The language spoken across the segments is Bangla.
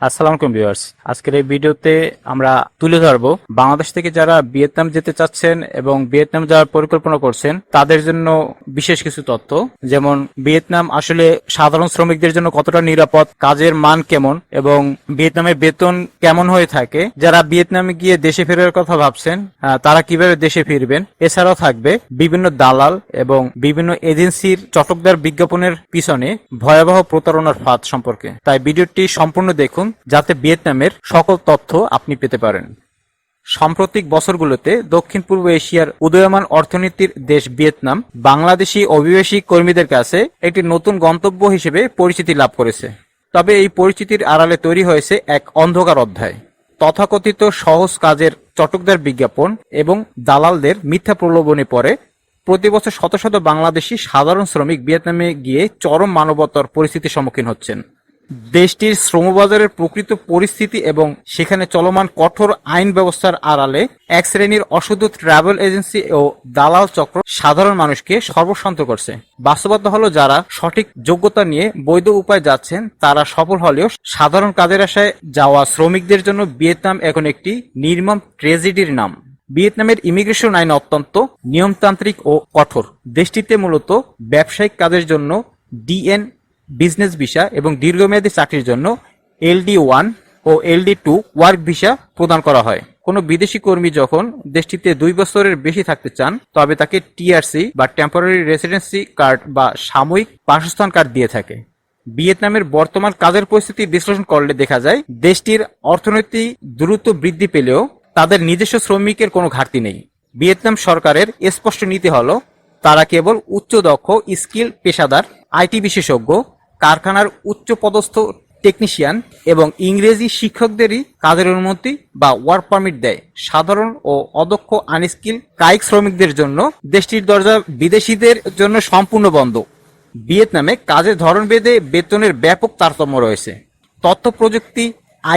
আসসালামু আলাইকুম ভিউয়ার্স। আজকের এই ভিডিওতে আমরা তুলে ধরবো বাংলাদেশ থেকে যারা ভিয়েতনাম যেতে চাচ্ছেন এবং ভিয়েতনাম যাওয়ার পরিকল্পনা করছেন তাদের জন্য বিশেষ কিছু তথ্য, যেমন ভিয়েতনাম আসলে সাধারণ শ্রমিকদের জন্য কতটা নিরাপদ, কাজের মান কেমন এবং ভিয়েতনামের বেতন কেমন হয়ে থাকে। যারা ভিয়েতনামে গিয়ে দেশে ফেরার কথা ভাবছেন তারা কিভাবে দেশে ফিরবেন। এছাড়াও থাকবে বিভিন্ন দালাল এবং বিভিন্ন এজেন্সির চটকদার বিজ্ঞাপনের পিছনে ভয়াবহ প্রতারণার ফাঁদ সম্পর্কে। তাই ভিডিওটি সম্পূর্ণ দেখুন যাতে ভিয়েতনামের সকল তথ্য আপনি পেতে পারেন। সাম্প্রতিক বছরগুলোতে দক্ষিণ পূর্ব এশিয়ার উদীয়মান অর্থনীতির দেশ ভিয়েতনাম বাংলাদেশি অভিবাসী কর্মীদের কাছে একটি নতুন গন্তব্য হিসেবে পরিচিতি লাভ করেছে। তবে এই পরিচিতির আড়ালে তৈরি হয়েছে এক অন্ধকার অধ্যায়। তথাকথিত সহজ কাজের চটকদার বিজ্ঞাপন এবং দালালদের মিথ্যা প্রলোভনে পড়ে প্রতি বছর শত শত বাংলাদেশি সাধারণ শ্রমিক ভিয়েতনামে গিয়ে চরম মানবতার পরিস্থিতির সম্মুখীন হচ্ছেন। দেশটির শ্রমবাজারের প্রকৃত পরিস্থিতি এবং সেখানে চলমান কঠোর আইন ব্যবস্থার আড়ালে এক শ্রেণীর অশুদ্ধ ট্রাভেল এজেন্সি ও দালাল চক্র সাধারণ মানুষকে সর্বশান্ত করছে। বাস্তবতা হলো, যারা সঠিক যোগ্যতা নিয়ে বৈধ উপায় যাচ্ছেন তারা সফল হলেও সাধারণ কাজের আশায় যাওয়া শ্রমিকদের জন্য ভিয়েতনাম এখন একটি নির্মম ট্র্যাজেডির নাম। ভিয়েতনামের ইমিগ্রেশন আইন অত্যন্ত নিয়মতান্ত্রিক ও কঠোর। দেশটিতে মূলত ব্যবসায়িক কাজের জন্য ডিএন বিজনেস ভিসা এবং দীর্ঘমেয়াদী চাকরির জন্য LD1 ও LD2 ওয়ার্ক ভিসা প্রদান করা হয়। কোনো বিদেশি কর্মী যখন দেশটিতে 2 বছরের বেশি থাকতে চান তবে তাকে TRC বা টেম্পোরারি রেসিডেন্সি কার্ড বা সাময়িক বাসস্থান কার্ড দিয়ে থাকে। ভিয়েতনামের বর্তমান কাজের পরিস্থিতি বিশ্লেষণ করলে দেখা যায় দেশটির অর্থনীতি দ্রুত বৃদ্ধি পেলেও তাদের নিজস্ব শ্রমিকের কোনো ঘাটতি নেই। ভিয়েতনাম সরকারের স্পষ্ট নীতি হলো তারা কেবল উচ্চ দক্ষ স্কিল পেশাদার IT বিশেষজ্ঞ, কারখানার উচ্চ পদস্থ টেকনিশিয়ান এবং ইংরেজি শিক্ষকদেরই কাজের অনুমতি বা ওয়ার্ক পারমিট দেয়। সাধারণ ও অদক্ষ আনস্কিল কায়িক শ্রমিকদের জন্য দেশটির দরজা বিদেশিদের জন্য সম্পূর্ণ বন্ধ। ভিয়েতনামে কাজের ধরন ভেদে বেতনের ব্যাপক তারতম্য রয়েছে। তথ্য প্রযুক্তি,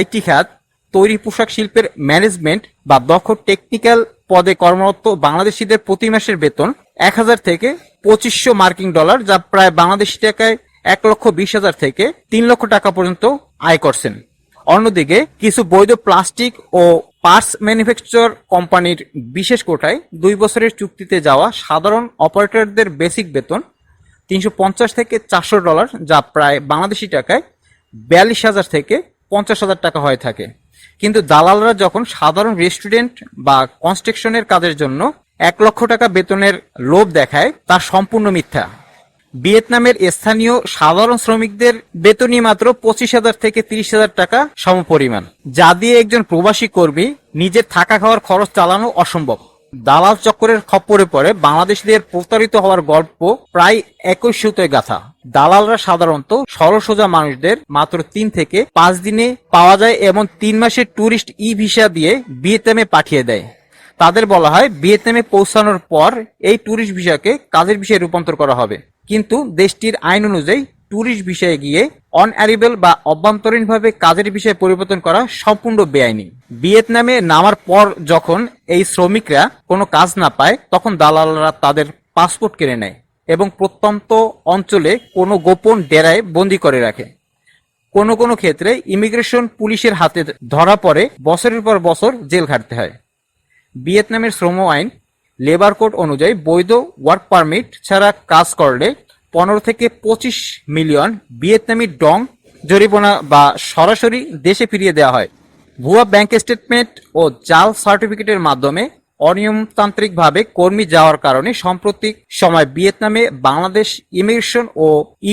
IT খাত, তৈরি পোশাক শিল্পের ম্যানেজমেন্ট বা দক্ষ টেকনিক্যাল পদে কর্মরত বাংলাদেশিদের প্রতি মাসের বেতন 1000 থেকে 2500 মার্কিন ডলার, যা প্রায় বাংলাদেশি টাকায় 1,20,000 থেকে 3 লক্ষ টাকা পর্যন্ত আয় করছেন। অন্যদিকে কিছু বৈধ প্লাস্টিক ও পার্টস ম্যানুফ্যাকচার কোম্পানির বিশেষ কোটায় 2 বছরের চুক্তিতে যাওয়া সাধারণ অপারেটরদের বেসিক বেতন 350 থেকে 400 ডলার, যা প্রায় বাংলাদেশি টাকায় 42,000 থেকে 50,000 টাকা হয়ে থাকে। কিন্তু দালালরা যখন সাধারণ রেস্টুরেন্ট বা কনস্ট্রাকশনের কাজের জন্য 1 লক্ষ টাকা বেতনের লোভ দেখায় তা সম্পূর্ণ মিথ্যা। ভিয়েতনামের স্থানীয় সাধারণ শ্রমিকদের বেতনই মাত্র 25,000 থেকে 30,000 টাকা সমপরিমাণ, যা দিয়ে একজন প্রবাসী কর্মী নিজের থাকা খাওয়ার খরচ চালানো অসম্ভব। দালাল চক্রের খপ্পরে পড়ে বাংলাদেশিদের প্রতারিত হওয়ার গল্প প্রায় একই সুতোয় গাঁথা। দালালরা সাধারণত সরল সোজা মানুষদের মাত্র 3 থেকে 5 দিনে পাওয়া যায় এমন 3 মাসের ট্যুরিস্ট ভিসা দিয়ে ভিয়েতনামে পাঠিয়ে দেয়। তাদের বলা হয় ভিয়েতনামে পৌঁছানোর পর এই ট্যুরিস্ট ভিসাকে কাজের ভিসায় রূপান্তর করা হবে, কিন্তু দেশটির আইন অনুযায়ী ট্যুরিস্ট ভিসায় গিয়ে অন অ্যারিবেল বা অভ্যন্তরীণভাবে কাজের বিষয়ে পরিবর্তন করা সম্পূর্ণ বেআইনি। ভিয়েতনামে নামার পর যখন এই শ্রমিকরা কোনো কাজ না পায় তখন দালালরা তাদের পাসপোর্ট কেড়ে নেয় এবং প্রত্যন্ত অঞ্চলে কোনো গোপন ডেরায় বন্দী করে রাখে। কোনো কোনো ক্ষেত্রে ইমিগ্রেশন পুলিশের হাতে ধরা পড়ে বছরের পর বছর জেল খাটতে হয়। ভিয়েতনামের শ্রম আইন লেবার কোড অনুযায়ী বৈধ ওয়ার্ক পারমিট ছাড়া কাজ করলে 15 থেকে 25 মিলিয়ন ভিয়েতনামি ডং জরিমানা বা সরাসরি দেশে ফিরিয়ে দেওয়া হয়। ভুয়া ব্যাংক স্টেটমেন্ট ও জাল সার্টিফিকেটের মাধ্যমে অনিয়মতান্ত্রিকভাবে কর্মী যাওয়ার কারণে সাম্প্রতিক সময় ভিয়েতনামে বাংলাদেশ ইমিগ্রেশন ও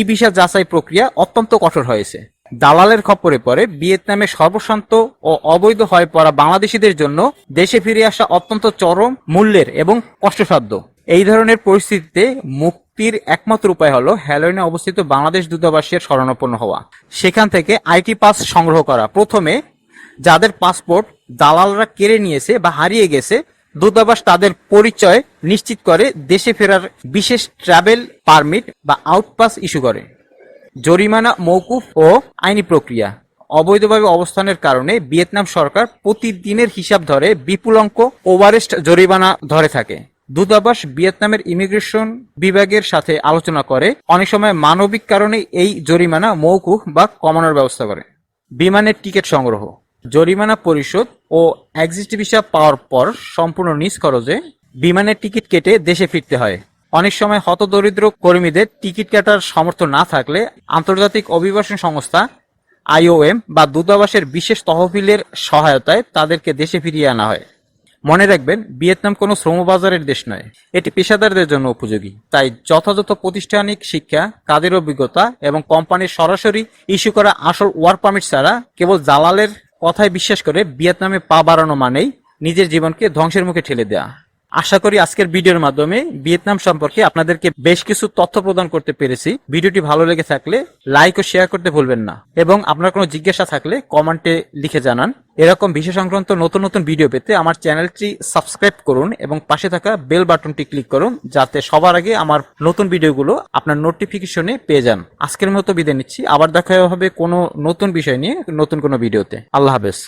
ভিসা যাচাই প্রক্রিয়া অত্যন্ত কঠোর হয়েছে। দালালের খপ্পরে পড়ে ভিয়েতনামে সর্বশান্ত ও অবৈধ হয়ে পড়া বাংলাদেশিদের জন্য দেশে ফিরে আসা অত্যন্ত চরম মূল্যের এবং কষ্টসাধ্য। এই ধরনের পরিস্থিতিতে মুক্তির একমাত্র উপায় হলো হ্যালোইনে অবস্থিত বাংলাদেশ দূতাবাসের শরণাপন্ন হওয়া, সেখান থেকে IT পাস সংগ্রহ করা। প্রথমে যাদের পাসপোর্ট দালালরা কেড়ে নিয়েছে বা হারিয়ে গেছে, দূতাবাস তাদের পরিচয় নিশ্চিত করে দেশে ফেরার বিশেষ ট্রাভেল পারমিট বা আউটপাস ইস্যু করে। জরিমানা মওকুফ ও আইনি প্রক্রিয়া। অবৈধভাবে অবস্থানের কারণে ভিয়েতনাম সরকার প্রতিদিনের হিসাব ধরে বিপুল অঙ্ক ওভারেস্ট জরিমানা ধরে থাকে। দূতাবাস ভিয়েতনামের ইমিগ্রেশন বিভাগের সাথে আলোচনা করে অনেক সময় মানবিক কারণে এই জরিমানা মওকুফ বা কমানোর ব্যবস্থা করে। বিমানের টিকিট সংগ্রহ, জরিমানা পরিশোধ ও এক্সিট ভিসা পাওয়ার পর সম্পূর্ণ নিজ খরচে বিমানের টিকিট কেটে দেশে ফিরতে হয়। অনেক সময় হতদরিদ্র কর্মীদের টিকিট কাটার সামর্থ্য না থাকলে আন্তর্জাতিক অভিবাসন সংস্থা IOM বা দূতাবাসের বিশেষ তহবিলের সহায়তায় তাদেরকে দেশে ফিরিয়ে আনা হয়। মনে রাখবেন, ভিয়েতনাম কোনো শ্রমবাজারের দেশ নয়, এটি পেশাদারদের জন্য উপযোগী। তাই যথাযথ প্রাতিষ্ঠানিক শিক্ষা, কাজের অভিজ্ঞতা এবং কোম্পানির সরাসরি ইস্যু করা আসল ওয়ার্ক পারমিট ছাড়া কেবল দালালের কথায় বিশ্বাস করে ভিয়েতনামে পা বাড়ানো মানেই নিজের জীবনকে ধ্বংসের মুখে ঠেলে দেওয়া। আশা করি আজকের ভিডিওর মাধ্যমে ভিয়েতনাম সম্পর্কে আপনাদেরকে বেশ কিছু তথ্য প্রদান করতে পেরেছি। ভিডিওটি ভালো লেগে থাকলে লাইক ও শেয়ার করতে ভুলবেন না, এবং আপনার কোনো জিজ্ঞাসা থাকলে কমেন্টে লিখে জানান। এরকম বিষয় সংক্রান্ত নতুন নতুন ভিডিও পেতে আমার চ্যানেলটি সাবস্ক্রাইব করুন এবং পাশে থাকা বেল বাটনটি ক্লিক করুন, যাতে সবার আগে আমার নতুন ভিডিওগুলো আপনার নোটিফিকেশনে পেয়ে যান। আজকের মতো বিদায় নিচ্ছি, আবার দেখা হবে কোনো নতুন বিষয় নিয়ে নতুন কোনো ভিডিওতে। আল্লাহ হাফেজ।